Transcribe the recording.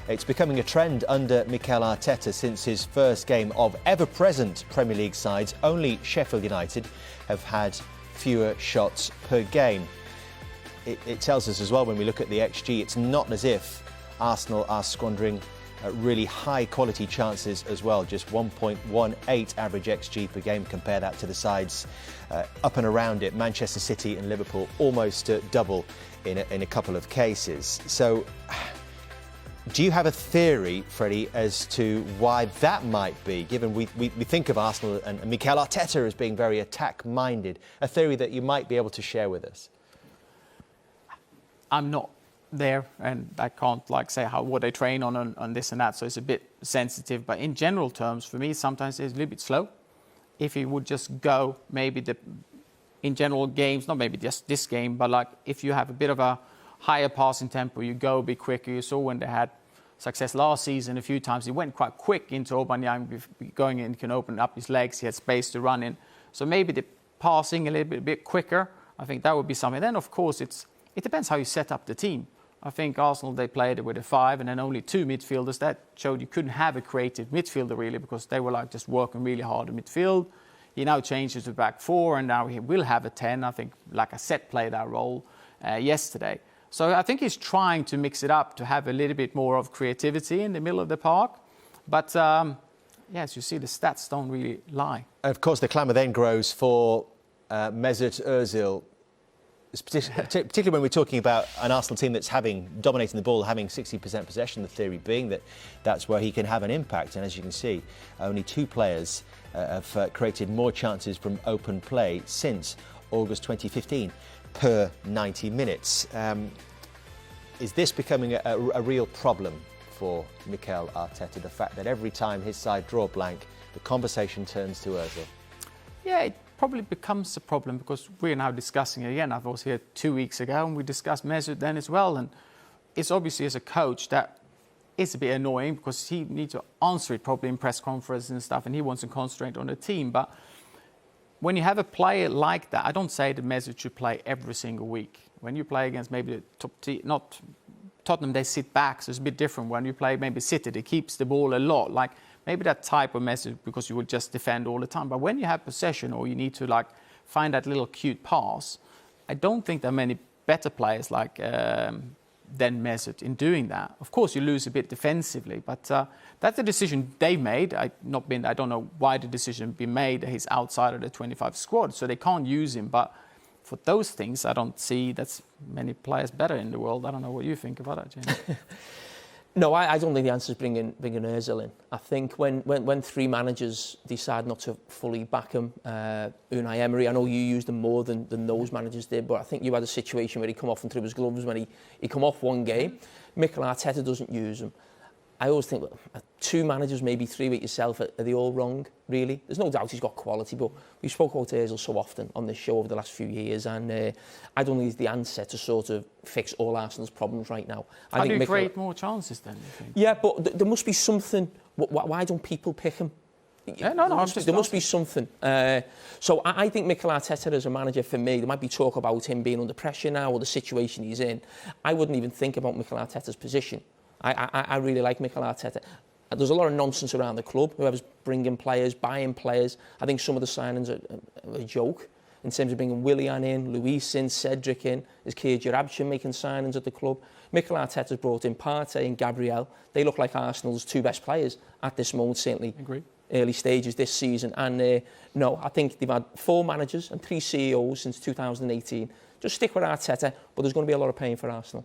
It's becoming a trend under Mikel Arteta since his first game of ever-present Premier League sides. Only Sheffield United have had fewer shots per game. It tells us as well, when we look at the XG, it's not as if Arsenal are squandering really high quality chances as well. Just 1.18 average XG per game. Compare that to the sides up and around it. Manchester City and Liverpool almost double in a couple of cases. So do you have a theory, Freddie, as to why that might be, given we think of Arsenal and Mikel Arteta as being very attack-minded, a theory that you might be able to share with us? I'm not there, and I can't say what they train on this and that, so it's a bit sensitive. But in general terms, for me, sometimes it's a little bit slow. If you would just go maybe in general games, not maybe just this game, but if you have a bit of a higher passing tempo, you go a bit quicker. You saw when they had success last season a few times, he went quite quick into Aubameyang, going in, can open up his legs, he had space to run in. So maybe the passing a little bit quicker, I think that would be something. Then of course it depends how you set up the team. I think Arsenal, they played it with a 5 and then only 2 midfielders. That showed you couldn't have a creative midfielder really, because they were just working really hard in midfield. He now changes to back 4 and now he will have a 10. I think Lacazette played that role yesterday. So I think he's trying to mix it up to have a little bit more of creativity in the middle of the park. But yes, you see the stats don't really lie. And of course, the clamour then grows for Mesut Ozil, particularly when we're talking about an Arsenal team that's dominating the ball, having 60% possession, the theory being that that's where he can have an impact. And as you can see, only 2 players have created more chances from open play since August 2015 per 90 minutes. Is this becoming a real problem for Mikel Arteta, the fact that every time his side draw blank, the conversation turns to Ozil? Yeah, it probably becomes a problem because we're now discussing it again. I was here 2 weeks ago and we discussed Mesut then as well. And it's obviously, as a coach, that is a bit annoying because he needs to answer it probably in press conferences and stuff, and he wants to concentrate on the team. But when you have a player like that, I don't say that Mesut should play every single week. When you play against maybe the top team, not Tottenham, they sit back, so it's a bit different. When you play maybe City, they keeps the ball a lot. Maybe that type of Mesut, because you would just defend all the time. But when you have possession or you need to find that little cute pass, I don't think there are many better players than Mesut in doing that. Of course, you lose a bit defensively, but that's the decision they made. I don't know why the decision been made that he's outside of the 25 squad, so they can't use him. But for those things, I don't see that's many players better in the world. I don't know what you think about that, James. No, I don't think the answer is bringing Ozil in. I think when 3 managers decide not to fully back him, Unai Emery, I know you used him more than those managers did, but I think you had a situation where he come off and threw his gloves when he come off one game. Mikel Arteta doesn't use him. I always think, 2 managers, maybe 3 with yourself, are they all wrong, really? There's no doubt he's got quality, but we've spoken about Ozil so often on this show over the last few years, and I don't think he's the answer to sort of fix all Arsenal's problems right now. How do you create more chances then, you think? Yeah, but there must be something. Why don't people pick him? Yeah, no, there must be something. So I think Mikel Arteta as a manager, for me, there might be talk about him being under pressure now or the situation he's in. I wouldn't even think about Mikel Arteta's position. I really like Mikel Arteta. There's a lot of nonsense around the club. Whoever's bringing players, buying players. I think some of the signings are a joke in terms of bringing Willian in, Luis in, Cedric in. Is Keir Jarabshin making signings at the club? Mikel Arteta's brought in Partey and Gabriel. They look like Arsenal's 2 best players at this moment, certainly. Agree. Early stages this season. And no, I think they've had 4 managers and 3 CEOs since 2018. Just stick with Arteta, but there's going to be a lot of pain for Arsenal.